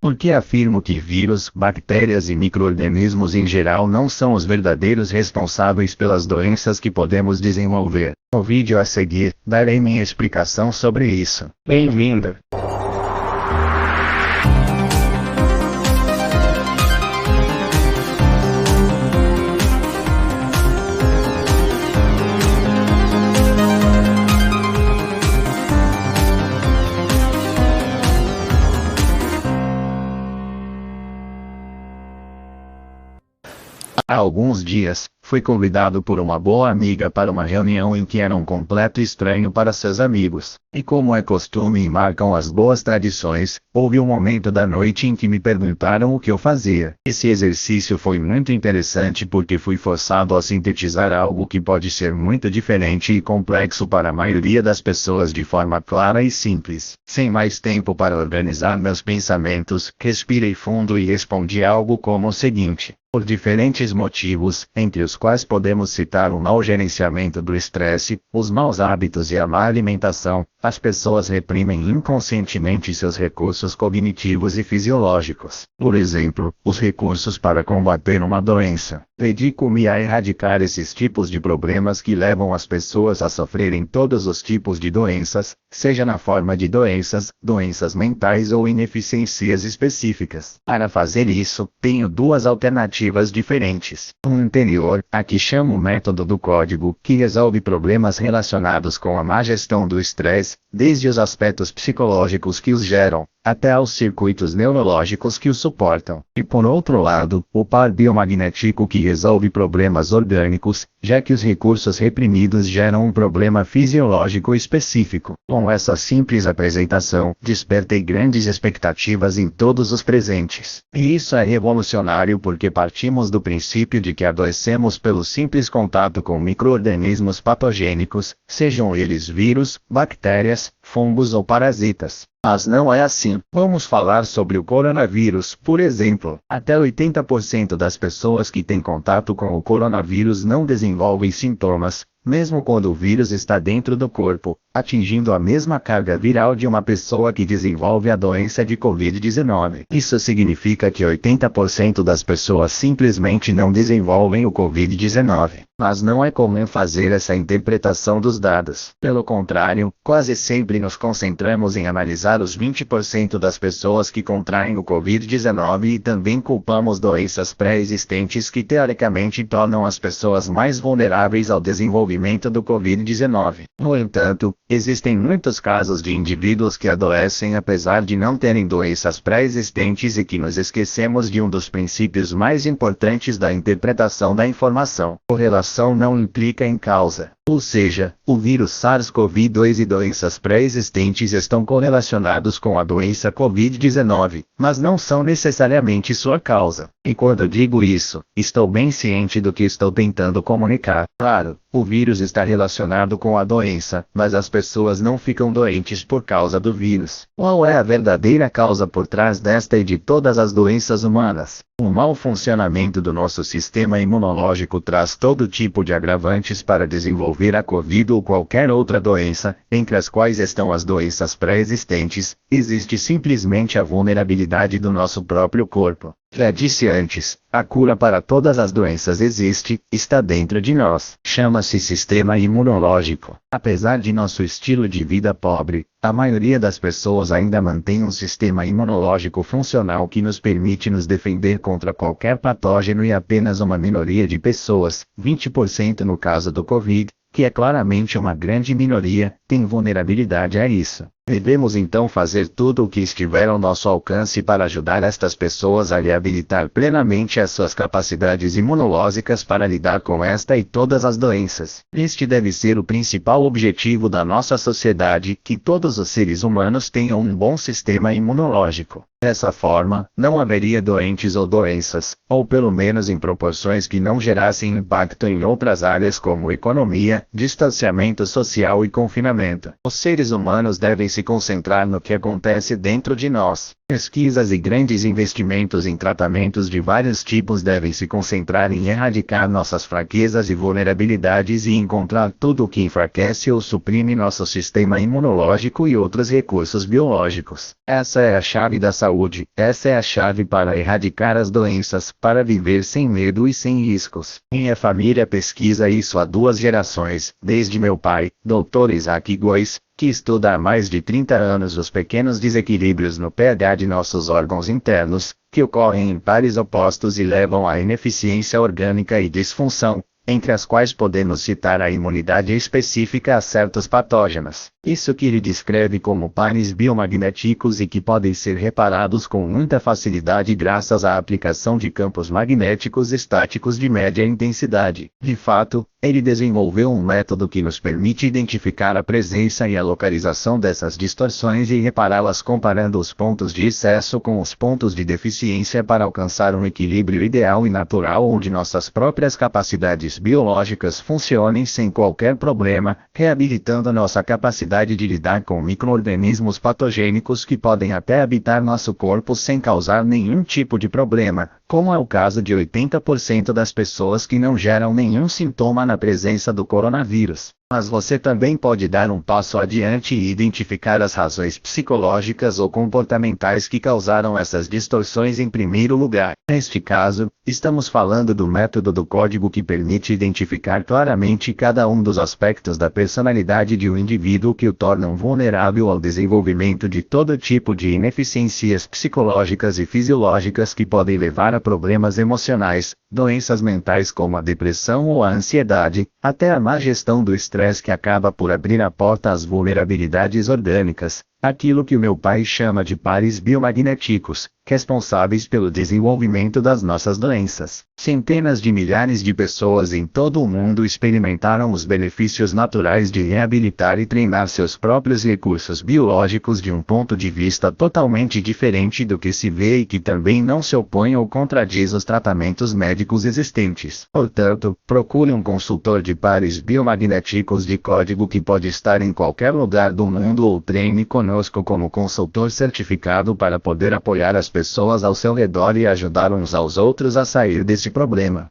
Porque afirmo que vírus, bactérias e micro-organismos em geral não são os verdadeiros responsáveis pelas doenças que podemos desenvolver. No vídeo a seguir, darei minha explicação sobre isso. Bem-vindo! Há alguns dias, fui convidado por uma boa amiga para uma reunião em que era um completo estranho para seus amigos. E como é costume e marcam as boas tradições, houve um momento da noite em que me perguntaram o que eu fazia. Esse exercício foi muito interessante porque fui forçado a sintetizar algo que pode ser muito diferente e complexo para a maioria das pessoas de forma clara e simples. Sem mais tempo para organizar meus pensamentos, respirei fundo e respondi algo como o seguinte: por diferentes motivos, entre os quais podemos citar o mau gerenciamento do estresse, os maus hábitos e a má alimentação, as pessoas reprimem inconscientemente seus recursos cognitivos e fisiológicos. Por exemplo, os recursos para combater uma doença. Dedico-me a erradicar esses tipos de problemas que levam as pessoas a sofrerem todos os tipos de doenças, seja na forma de doenças mentais ou ineficiências específicas. Para fazer isso, tenho duas alternativas diferentes. Um anterior, a que chamo o método do código, que resolve problemas relacionados com a má gestão do estresse, desde os aspectos psicológicos que os geram, até aos circuitos neurológicos que os suportam. E por outro lado, o par biomagnético que resolve problemas orgânicos, já que os recursos reprimidos geram um problema fisiológico específico. Com essa simples apresentação, despertei grandes expectativas em todos os presentes. E isso é revolucionário porque partimos do princípio de que adoecemos pelo simples contato com micro-organismos patogênicos, sejam eles vírus, bactérias, fungos ou parasitas. Mas não é assim. Vamos falar sobre o coronavírus, por exemplo. Até 80% das pessoas que têm contato com o coronavírus não desenvolvem sintomas, mesmo quando o vírus está dentro do corpo, atingindo a mesma carga viral de uma pessoa que desenvolve a doença de Covid-19. Isso significa que 80% das pessoas simplesmente não desenvolvem o Covid-19. Mas não é comum fazer essa interpretação dos dados. Pelo contrário, quase sempre nos concentramos em analisar os 20% das pessoas que contraem o Covid-19 e também culpamos doenças pré-existentes que teoricamente tornam as pessoas mais vulneráveis ao desenvolvimento do Covid-19. No entanto, existem muitos casos de indivíduos que adoecem apesar de não terem doenças pré-existentes e que nos esquecemos de um dos princípios mais importantes da interpretação da informação. Correlação não implica em causa. Ou seja, o vírus SARS-CoV-2 e doenças pré-existentes estão correlacionados com a doença Covid-19, mas não são necessariamente sua causa. E quando digo isso, estou bem ciente do que estou tentando comunicar. Claro, o vírus está relacionado com a doença, mas as pessoas não ficam doentes por causa do vírus. Qual é a verdadeira causa por trás desta e de todas as doenças humanas? O mau funcionamento do nosso sistema imunológico traz todo tipo de agravantes para desenvolver a Covid ou qualquer outra doença, entre as quais estão as doenças pré-existentes. Existe simplesmente a vulnerabilidade do nosso próprio corpo. Já disse antes, a cura para todas as doenças existe, está dentro de nós. Chama-se sistema imunológico. Apesar de nosso estilo de vida pobre, a maioria das pessoas ainda mantém um sistema imunológico funcional que nos permite nos defender contra qualquer patógeno e apenas uma minoria de pessoas, 20% no caso do Covid, que é claramente uma grande minoria, tem vulnerabilidade a isso. Devemos então fazer tudo o que estiver ao nosso alcance para ajudar estas pessoas a reabilitar plenamente as suas capacidades imunológicas para lidar com esta e todas as doenças. Este deve ser o principal objetivo da nossa sociedade, que todos os seres humanos tenham um bom sistema imunológico. Dessa forma, não haveria doentes ou doenças, ou pelo menos em proporções que não gerassem impacto em outras áreas como economia, distanciamento social e confinamento. Os seres humanos devem se concentrar no que acontece dentro de nós. Pesquisas e grandes investimentos em tratamentos de vários tipos devem se concentrar em erradicar nossas fraquezas e vulnerabilidades e encontrar tudo o que enfraquece ou suprime nosso sistema imunológico e outros recursos biológicos. Essa é a chave da saúde, essa é a chave para erradicar as doenças, para viver sem medo e sem riscos. Minha família pesquisa isso há 2 gerações, desde meu pai, Dr. Isaac Góes, que estuda há mais de 30 anos os pequenos desequilíbrios no pH de nossos órgãos internos, que ocorrem em pares opostos e levam à ineficiência orgânica e disfunção, entre as quais podemos citar a imunidade específica a certos patógenos. Isso que ele descreve como pares biomagnéticos e que podem ser reparados com muita facilidade graças à aplicação de campos magnéticos estáticos de média intensidade. De fato, ele desenvolveu um método que nos permite identificar a presença e a localização dessas distorções e repará-las comparando os pontos de excesso com os pontos de deficiência para alcançar um equilíbrio ideal e natural onde nossas próprias capacidades biológicas funcionem sem qualquer problema, reabilitando nossa capacidade de lidar com micro-organismos patogênicos que podem até habitar nosso corpo sem causar nenhum tipo de problema, como é o caso de 80% das pessoas que não geram nenhum sintoma na presença do coronavírus. Mas você também pode dar um passo adiante e identificar as razões psicológicas ou comportamentais que causaram essas distorções em primeiro lugar. Neste caso, estamos falando do método do código que permite identificar claramente cada um dos aspectos da personalidade de um indivíduo que o tornam vulnerável ao desenvolvimento de todo tipo de ineficiências psicológicas e fisiológicas que podem levar a problemas emocionais, doenças mentais como a depressão ou a ansiedade, até a má gestão do estresse que acaba por abrir a porta às vulnerabilidades orgânicas, aquilo que o meu pai chama de pares biomagnéticos, responsáveis pelo desenvolvimento das nossas doenças. Centenas de milhares de pessoas em todo o mundo experimentaram os benefícios naturais de reabilitar e treinar seus próprios recursos biológicos de um ponto de vista totalmente diferente do que se vê e que também não se opõe ou contradiz os tratamentos médicos existentes. Portanto, procure um consultor de pares biomagnéticos de código que pode estar em qualquer lugar do mundo ou treine conosco como consultor certificado para poder apoiar as pessoas ao seu redor e ajudar uns aos outros a sair desse problema.